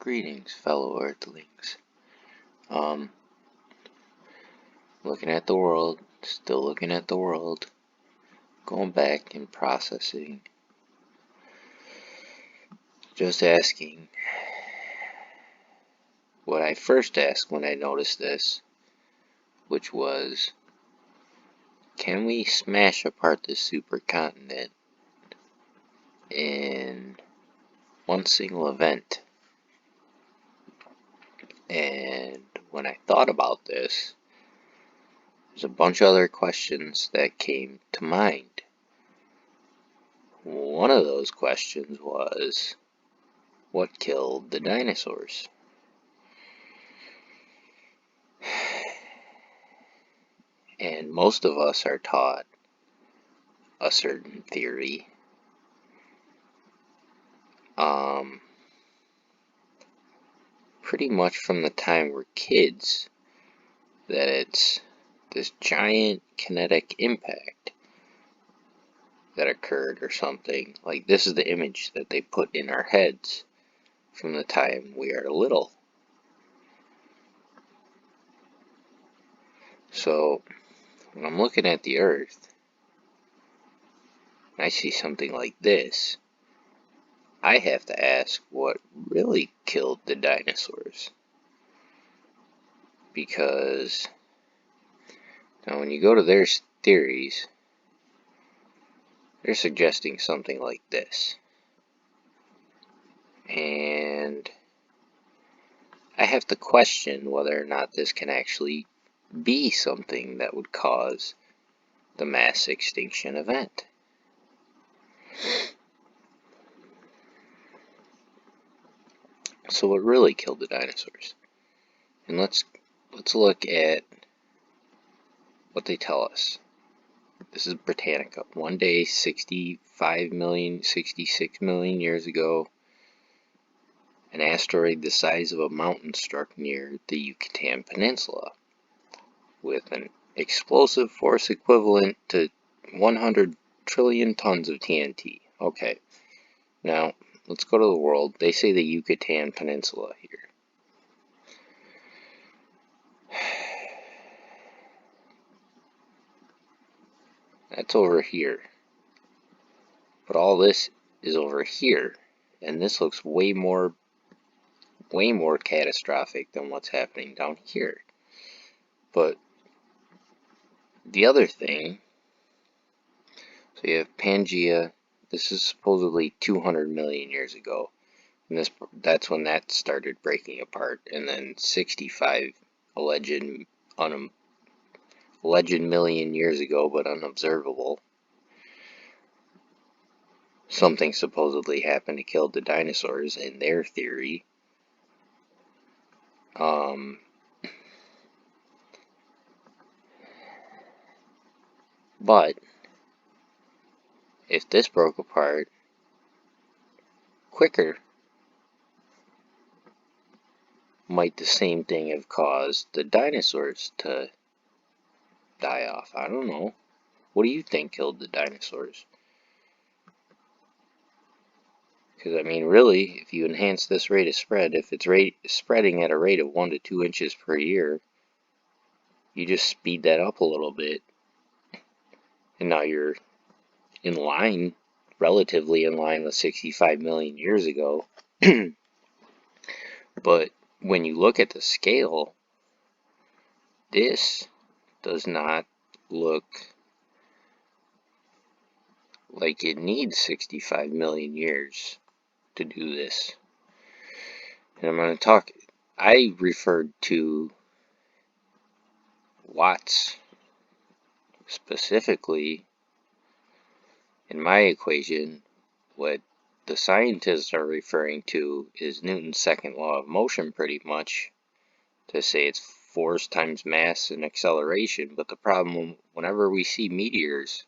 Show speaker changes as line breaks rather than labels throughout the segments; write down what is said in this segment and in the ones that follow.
Greetings, fellow Earthlings. Looking at the world, still looking at the world, going back and processing, just asking what I first asked when I noticed this, which was, can we smash apart this supercontinent in one single event? And when I thought about this, there's a bunch of other questions that came to mind. One of those questions was, what killed the dinosaurs? And most of us are taught a certain theory. Pretty much from the time we're kids, that it's this giant kinetic impact that occurred or something. Like, this is the image that they put in our heads from the time we are little. So, when I'm looking at the Earth, and I see something like this, I have to ask what really killed the dinosaurs. Because now when you go to their theories, they're suggesting something like this. And I have to question whether or not this can actually be something that would cause the mass extinction event. So what really killed the dinosaurs? And let's look at what they tell us. This is Britannica. One day, 66 million years ago, an asteroid the size of a mountain struck near the Yucatan Peninsula with an explosive force equivalent to 100 trillion tons of TNT. Okay, now let's go to the world. They say the Yucatan Peninsula here. That's over here. But all this is over here. And this looks way more catastrophic than what's happening down here. But the other thing, so you have Pangea. This is supposedly 200 million years ago. And that's when that started breaking apart. And then 65 alleged million years ago, but unobservable, something supposedly happened to kill the dinosaurs in their theory. But if this broke apart quicker, might the same thing have caused the dinosaurs to die off? I don't know. What do you think killed the dinosaurs? Because, I mean, really, if you enhance this rate of spread, if it's spreading at a rate of 1 to 2 inches per year, you just speed that up a little bit, and now you're in line, relatively in line with 65 million years ago. But when you look at the scale, this does not look like it needs 65 million years to do this. And I'm going to talk, I referred to watts specifically in my equation. What the scientists are referring to is Newton's second law of motion, pretty much, to say it's force times mass and acceleration. But the problem, whenever we see meteors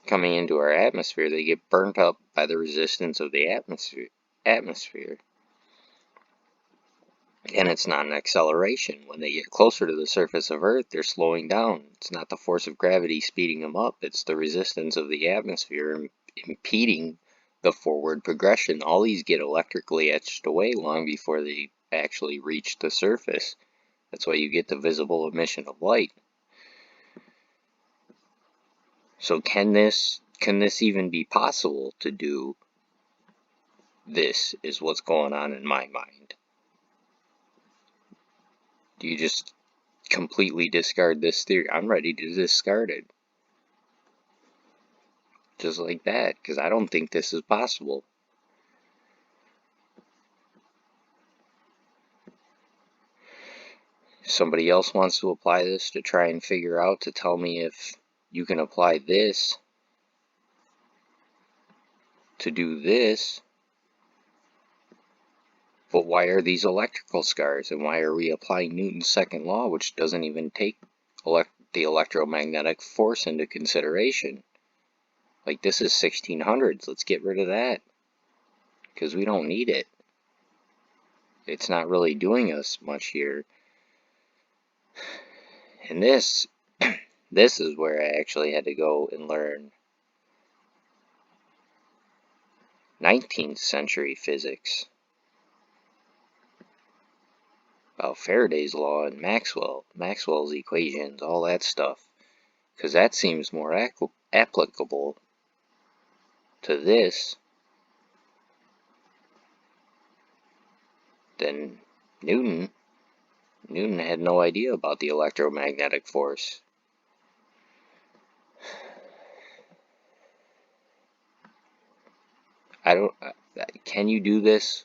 coming into our atmosphere, they get burnt up by the resistance of the atmosphere. And it's not an acceleration. When they get closer to the surface of Earth, they're slowing down. It's not the force of gravity speeding them up. It's the resistance of the atmosphere impeding the forward progression. All these get electrically etched away long before they actually reach the surface. That's why you get the visible emission of light. So can this even be possible to do this, is what's going on in my mind. Do you just completely discard this theory? I'm ready to discard it. Just like that, because I don't think this is possible. Somebody else wants to apply this to try and figure out, to tell me if you can apply this to do this. But why are these electrical scars, and why are we applying Newton's second law, which doesn't even take the electromagnetic force into consideration? Like, this is 1600s. Let's get rid of that, because we don't need it. It's not really doing us much here. And this is where I actually had to go and learn 19th century physics about Faraday's law and Maxwell's equations, all that stuff, because that seems more applicable to this than Newton. Newton had no idea about the electromagnetic force. Can you do this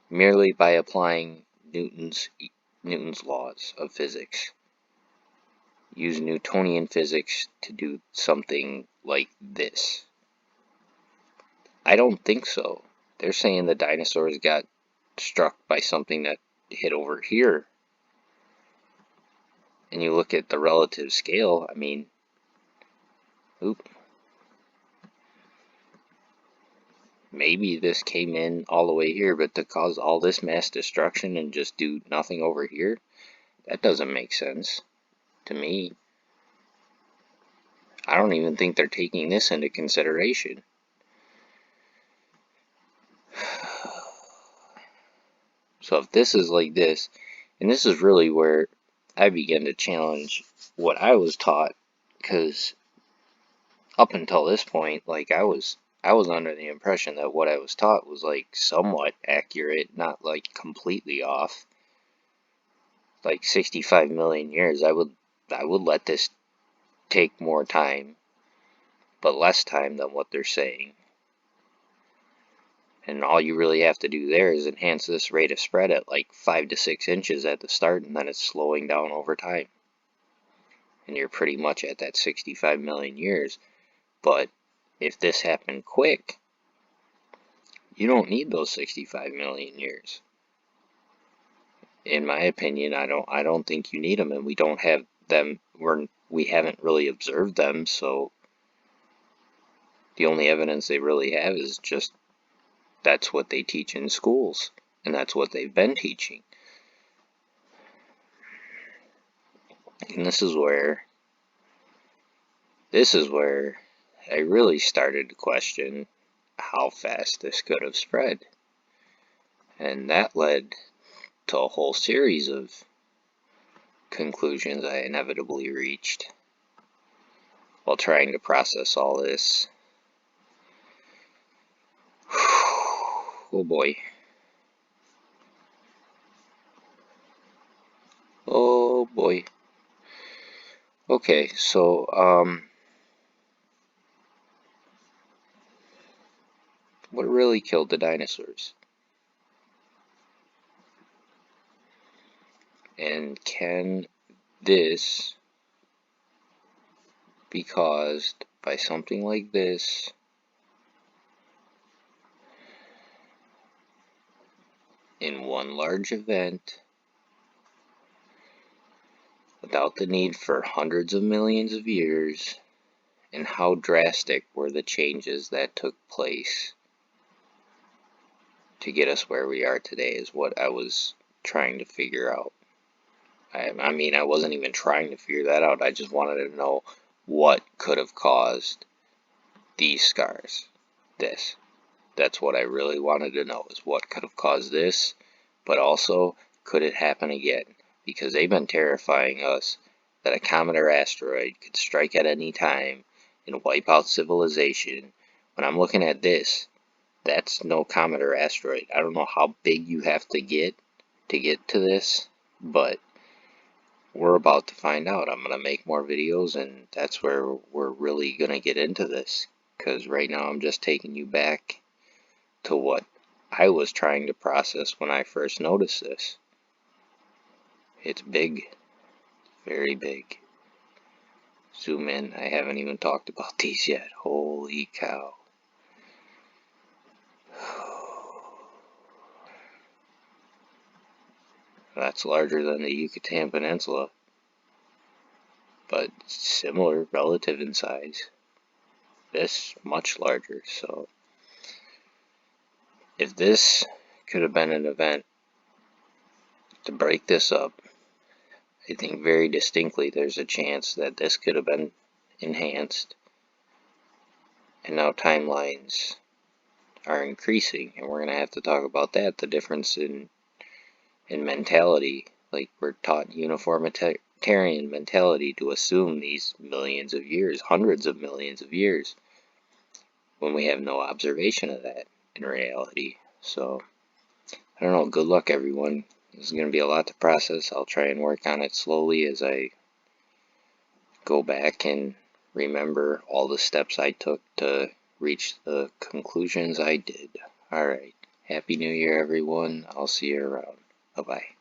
merely by applying Newton's laws of physics? Use Newtonian physics to do something like this? I don't think so. They're saying the dinosaurs got struck by something that hit over here. And you look at the relative scale, I mean, maybe this came in all the way here, but to cause all this mass destruction and just do nothing over here, that doesn't make sense to me. I don't even think they're taking this into consideration. So if this is like this, and this is really where I began to challenge what I was taught, because up until this point, like, I was under the impression that what I was taught was like somewhat accurate, not like completely off. Like 65 million years, I would let this take more time, but less time than what they're saying. And all you really have to do there is enhance this rate of spread at like 5 to 6 inches at the start, and then it's slowing down over time. And you're pretty much at that 65 million years. But if this happened quick, you don't need those 65 million years. In my opinion, I don't think you need them, and we don't have them. We haven't really observed them, so the only evidence they really have is just that's what they teach in schools, and that's what they've been teaching. And this is where I really started to question how fast this could have spread. And that led to a whole series of conclusions I inevitably reached while trying to process all this. Oh boy. Oh boy. Okay, so what really killed the dinosaurs? And can this be caused by something like this? In one large event, without the need for hundreds of millions of years? And how drastic were the changes that took place to get us where we are today, is what I was trying to figure out. I mean, I wasn't even trying to figure that out. I just wanted to know what could have caused these scars. this. That's what I really wanted to know, is what could have caused this, but also, could it happen again? Because they've been terrifying us that a comet or asteroid could strike at any time and wipe out civilization. When I'm looking at this, that's no comet or asteroid. I don't know how big you have to get to this, but we're about to find out. I'm going to make more videos, and that's where we're really going to get into this, because right now I'm just taking you back to what I was trying to process when I first noticed this. It's big, very big. Zoom in. I haven't even talked about these yet. Holy cow. That's larger than the Yucatan Peninsula, but similar relative in size. This much larger. So if this could have been an event to break this up, I think very distinctly there's a chance that this could have been enhanced, and now timelines are increasing, and we're going to have to talk about that, the difference in mentality. Like, we're taught uniformitarian mentality to assume these millions of years, hundreds of millions of years, when we have no observation of that in reality. So, I don't know, good luck everyone. This is going to be a lot to process. I'll try and work on it slowly as I go back and remember all the steps I took to reach the conclusions I did. Alright, Happy New Year everyone. I'll see you around. Bye-bye.